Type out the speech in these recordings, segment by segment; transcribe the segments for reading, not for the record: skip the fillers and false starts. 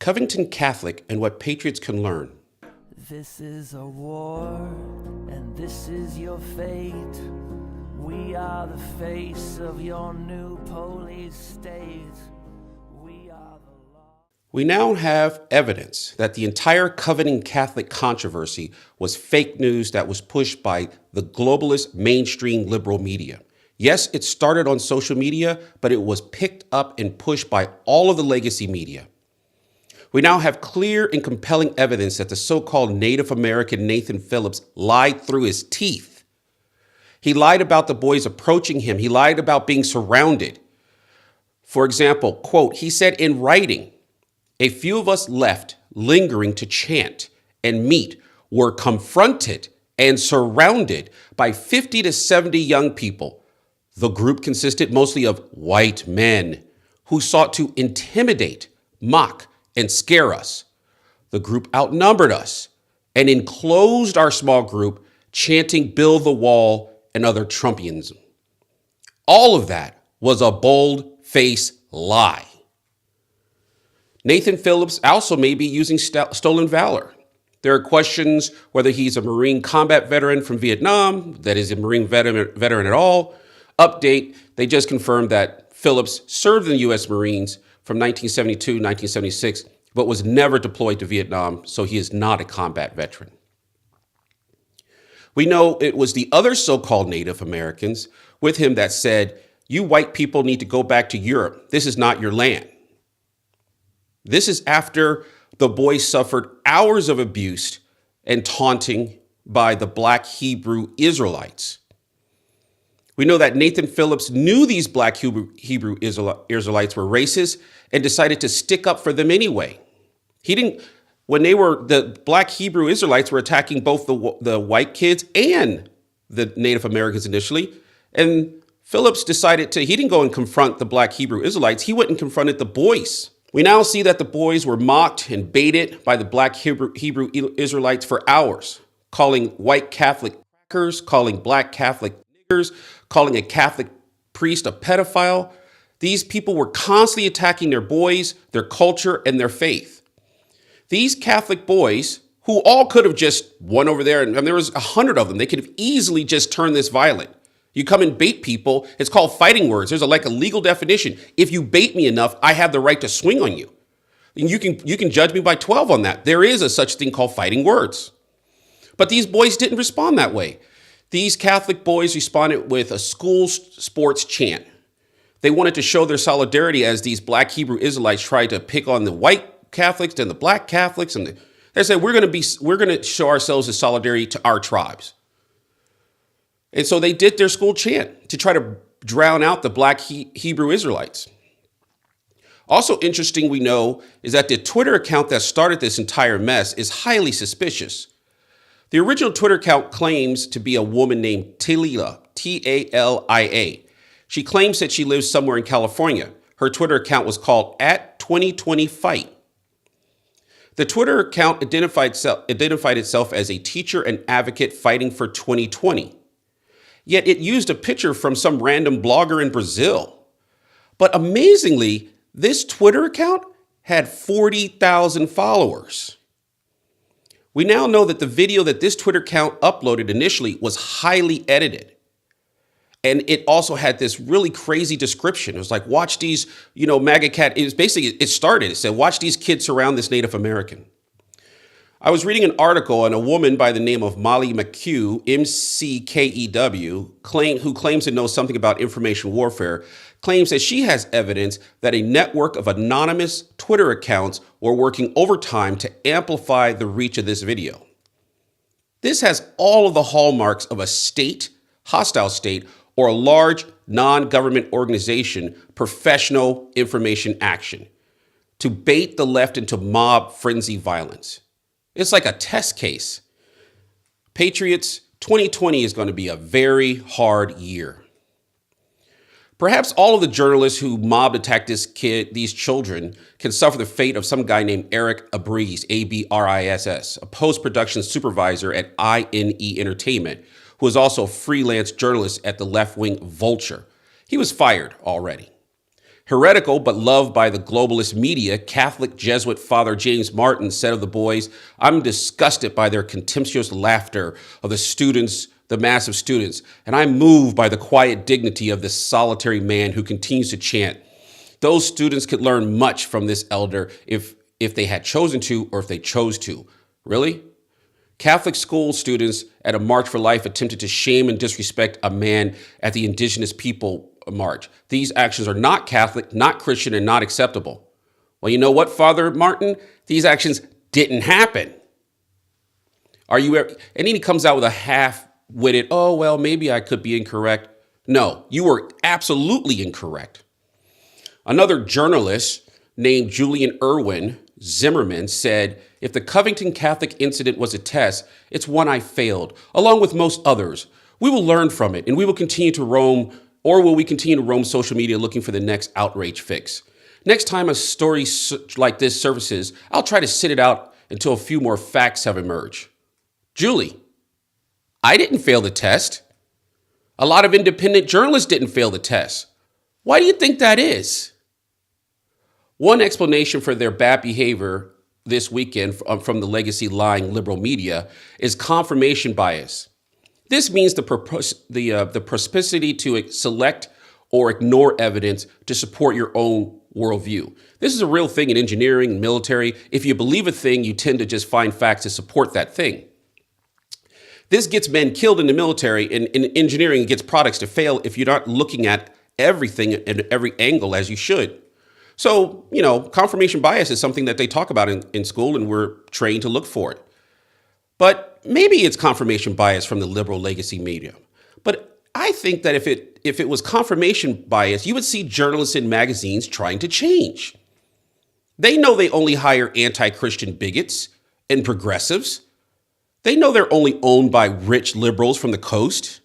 Covington Catholic and what patriots can learn. This is a war, and this is your fate. We are the face of your new police state. We are the law. We now have evidence that the entire Covington Catholic controversy was fake news that was pushed by the globalist mainstream liberal media. Yes, it started on social media, but it was picked up and pushed by all of the legacy media. We now have clear and compelling evidence that the so-called Native American Nathan Phillips lied through his teeth. He lied about the boys approaching him. He lied about being surrounded. For example, quote, he said in writing, "A few of us left lingering to chant and meet were confronted and surrounded by 50 to 70 young people. The group consisted mostly of white men who sought to intimidate, mock, and scare us. The group outnumbered us and enclosed our small group, chanting 'Build the Wall' and other Trumpianism." All of that was a bold-faced lie. Nathan Phillips also may be using stolen valor. There are questions whether he's a Marine combat veteran from Vietnam, that is a Marine veteran at all. Update, they just confirmed that Phillips served in the U.S. Marines from 1972 to 1976, but was never deployed to Vietnam, so he is not a combat veteran. We know it was the other so-called Native Americans with him that said, "You white people need to go back to Europe. This is not your land." This is after the boys suffered hours of abuse and taunting by the Black Hebrew Israelites. We know that Nathan Phillips knew these Black Hebrew Israelites were racist and decided to stick up for them anyway. When the Black Hebrew Israelites were attacking both the white kids and the Native Americans initially, and Phillips decided he didn't go and confront the Black Hebrew Israelites, he went and confronted the boys. We now see that the boys were mocked and baited by the Black Hebrew Israelites for hours, calling white Catholic crackers, calling Black Catholic niggers, calling a Catholic priest a pedophile. These people were constantly attacking their boys, their culture, and their faith. These Catholic boys, who all could have just won over there, and there was 100 of them, they could have easily just turned this violent. You come and bait people, it's called fighting words. There's a legal definition. If you bait me enough, I have the right to swing on you. And you can judge me by 12 on that. There is a such thing called fighting words. But these boys didn't respond that way. These Catholic boys responded with a school sports chant. They wanted to show their solidarity as these Black Hebrew Israelites tried to pick on the white Catholics and the Black Catholics. And they said, we're going to show ourselves as solidarity to our tribes. And so they did their school chant to try to drown out the Black Hebrew Israelites. Also interesting, we know, is that the Twitter account that started this entire mess is highly suspicious. The original Twitter account claims to be a woman named Talia, Talia. She claims that she lives somewhere in California. Her Twitter account was called @2020fight. The Twitter account identified itself as a teacher and advocate fighting for 2020. Yet it used a picture from some random blogger in Brazil. But amazingly, this Twitter account had 40,000 followers. We now know that the video that this Twitter account uploaded initially was highly edited. And it also had this really crazy description. It was like, watch these, MAGA cat. It was basically, it said, watch these kids surround this Native American. I was reading an article on a woman by the name of Molly McKew, MCKEW, who claims to know something about information warfare, claims that she has evidence that a network of anonymous Twitter accounts were working overtime to amplify the reach of this video. This has all of the hallmarks of a state, hostile state, or a large non-government organization, professional information action to bait the left into mob frenzy violence. It's like a test case. Patriots, 2020 is going to be a very hard year. Perhaps all of the journalists who mob attacked these children can suffer the fate of some guy named Eric Abriss, A-B-R-I-S-S, a post-production supervisor at INE Entertainment, who is also a freelance journalist at the left-wing Vulture. He was fired already. Heretical but loved by the globalist media, Catholic Jesuit Father James Martin said of the boys, "I'm disgusted by their contemptuous laughter of the students, the mass of students, and I'm moved by the quiet dignity of this solitary man who continues to chant. Those students could learn much from this elder if they had chosen to or if they chose to." Really? Catholic school students at a March for Life attempted to shame and disrespect a man at the Indigenous People March. These actions are not Catholic, not Christian, and not acceptable. Well, you know what, Father Martin? These actions didn't happen. And then he comes out with a half-witted, "Oh, well, maybe I could be incorrect." No, you were absolutely incorrect. Another journalist named Julian Irwin Zimmerman said, "If the Covington Catholic incident was a test, it's one I failed, along with most others. We will learn from it, and we will continue to roam, or will we continue to roam social media looking for the next outrage fix? Next time a story like this surfaces, I'll try to sit it out until a few more facts have emerged." Julie, I didn't fail the test. A lot of independent journalists didn't fail the test. Why do you think that is? One explanation for their bad behavior this weekend from the legacy lying liberal media is confirmation bias. This means the propensity to select or ignore evidence to support your own worldview. This is a real thing in engineering and military. If you believe a thing, you tend to just find facts to support that thing. This gets men killed in the military, and in engineering gets products to fail if you're not looking at everything at every angle as you should. So, confirmation bias is something that they talk about in school, and we're trained to look for it. But maybe it's confirmation bias from the liberal legacy media. But I think that if it was confirmation bias, you would see journalists in magazines trying to change. They know they only hire anti-Christian bigots and progressives. They know they're only owned by rich liberals from the coast.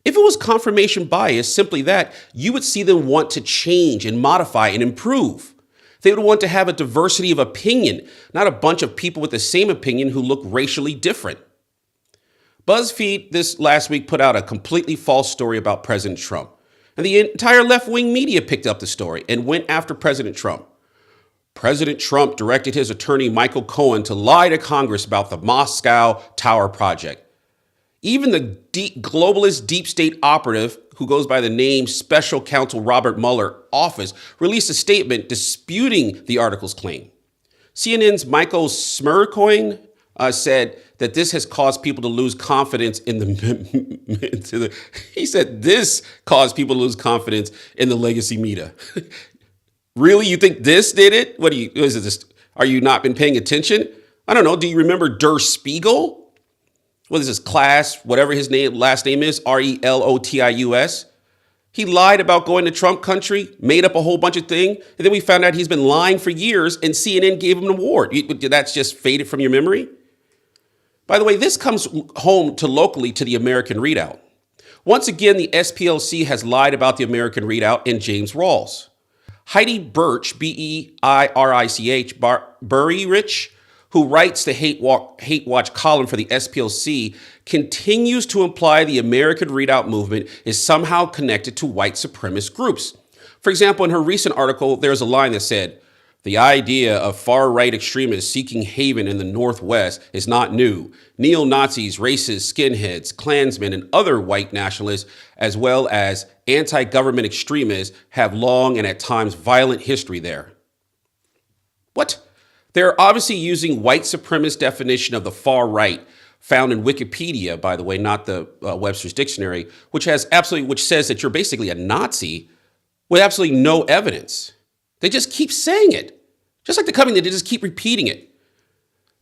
If it was confirmation bias, simply that, you would see them want to change and modify and improve. They would want to have a diversity of opinion, not a bunch of people with the same opinion who look racially different. Buzzfeed this last week put out a completely false story about President Trump. And the entire left-wing media picked up the story and went after President Trump. President Trump directed his attorney, Michael Cohen, to lie to Congress about the Moscow Tower project. Even the globalist deep state operative, who goes by the name Special Counsel Robert Mueller office, released a statement disputing the article's claim. CNN's Michael Smercoin said that this has caused people to lose confidence in he said this caused people to lose confidence in the legacy media. Really? You think this did it? Is it this? Are you not been paying attention? I don't know. Do you remember Der Spiegel? What is this class, whatever his last name is, Relotius? He lied about going to Trump country, made up a whole bunch of things, and then we found out he's been lying for years, and CNN gave him an award. That's just faded from your memory? By the way, this comes home to locally to the American Redoubt. Once again, the SPLC has lied about the American Redoubt and James Rawls. Heidi Birch, Beirich, Burrich, who writes the Hate Watch column for the SPLC, continues to imply the American Redoubt movement is somehow connected to white supremacist groups. For example, in her recent article, there's a line that said, "The idea of far-right extremists seeking haven in the Northwest is not new. Neo-Nazis, racists, skinheads, Klansmen, and other white nationalists, as well as anti-government extremists, have long and at times violent history there." What? They're obviously using white supremacist definition of the far right, found in Wikipedia, by the way, not the Webster's Dictionary, which says that you're basically a Nazi with absolutely no evidence. They just keep saying it. Just like the Covington, they just keep repeating it.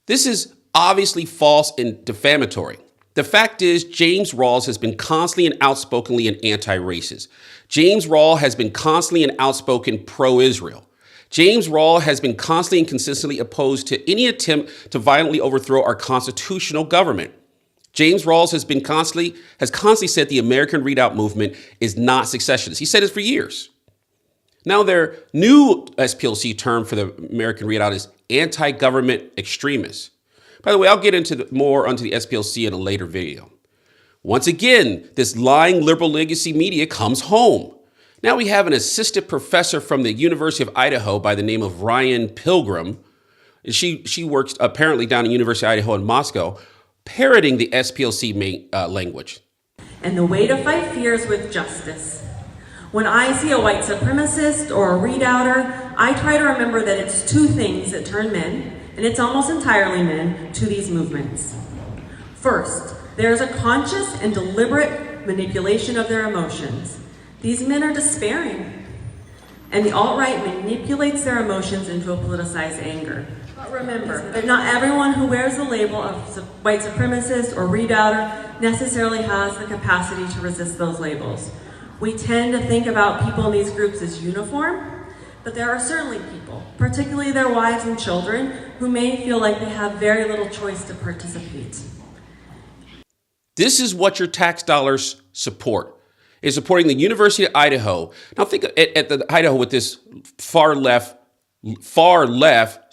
This is obviously false and defamatory. The fact is, James Rawls has been constantly and outspokenly an anti-racist. James Rawls has been constantly and outspoken pro-Israel. James Rawls has been constantly and consistently opposed to any attempt to violently overthrow our constitutional government. James Rawls has constantly said the American Redoubt movement is not secessionist. He said it for years. Now their new SPLC term for the American Redoubt is anti-government extremists. By the way, I'll get into more onto the SPLC in a later video. Once again, this lying liberal legacy media comes home. Now we have an assistant professor from the University of Idaho by the name of Ryan Pilgrim. She works apparently down at University of Idaho in Moscow, parroting the SPLC language. And the way to fight fear is with justice. When I see a white supremacist or a redoubter, I try to remember that it's two things that turn men, and it's almost entirely men, to these movements. First, there is a conscious and deliberate manipulation of their emotions. These men are despairing, and the alt-right manipulates their emotions into a politicized anger. But remember that not everyone who wears the label of white supremacist or redoubter necessarily has the capacity to resist those labels. We tend to think about people in these groups as uniform, but there are certainly people, particularly their wives and children, who may feel like they have very little choice to participate. This is what your tax dollars support. Is supporting the University of Idaho. Now think at the Idaho with this far left,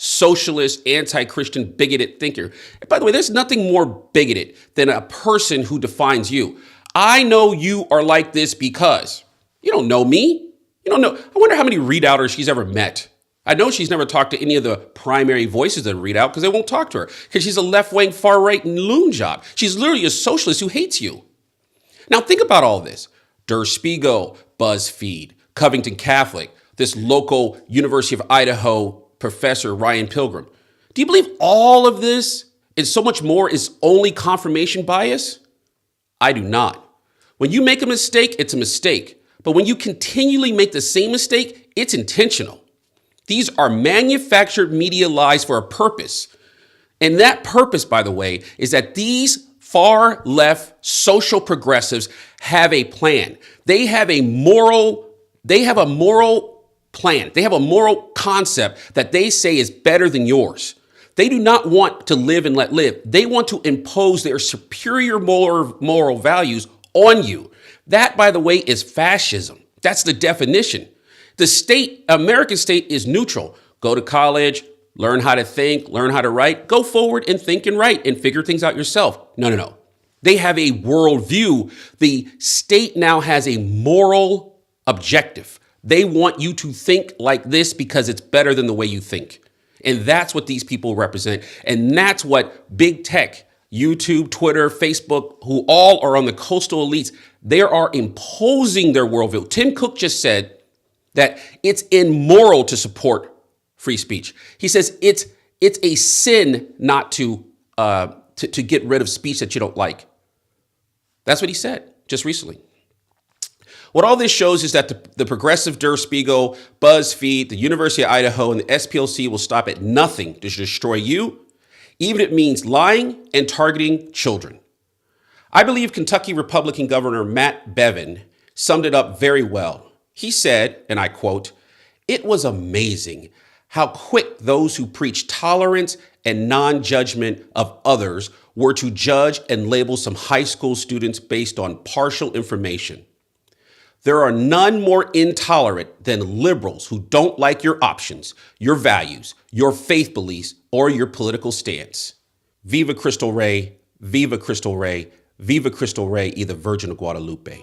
socialist, anti-Christian, bigoted thinker. And by the way, there's nothing more bigoted than a person who defines you. I know you are like this because you don't know me. You don't know. I wonder how many redoubters she's ever met. I know she's never talked to any of the primary voices that read out because they won't talk to her because she's a left-wing, far-right loon job. She's literally a socialist who hates you. Now think about all this. Der Spiegel, Buzzfeed, Covington Catholic, this local University of Idaho professor, Ryan Pilgrim. Do you believe all of this and so much more is only confirmation bias? I do not. When you make a mistake, it's a mistake. But when you continually make the same mistake, it's intentional. These are manufactured media lies for a purpose. And that purpose, by the way, is that these far left social progressives have a plan. They have a moral plan. They have a moral concept that they say is better than yours. They do not want to live and let live. They want to impose their superior moral values on you. That, by the way, is fascism. That's the definition. The state, American state, is neutral. Go to college, learn how to think, learn how to write, go forward and think and write and figure things out yourself. No. They have a worldview. The state now has a moral objective. They want you to think like this because it's better than the way you think. And that's what these people represent. And that's what big tech, YouTube, Twitter, Facebook, who all are on the coastal elites, they are imposing their worldview. Tim Cook just said that it's immoral to support free speech. He says it's a sin not to get rid of speech that you don't like. That's what he said just recently. What all this shows is that the progressive Der Spiegel, BuzzFeed, the University of Idaho, and the SPLC will stop at nothing to destroy you, even if it means lying and targeting children. I believe Kentucky Republican Governor Matt Bevin summed it up very well. He said, and I quote, "It was amazing how quick those who preach tolerance and non-judgment of others were to judge and label some high school students based on partial information. There are none more intolerant than liberals who don't like your options, your values, your faith beliefs, or your political stance. Viva Cristo Rey, viva Cristo Rey, viva Cristo Rey y the Virgin of Guadalupe."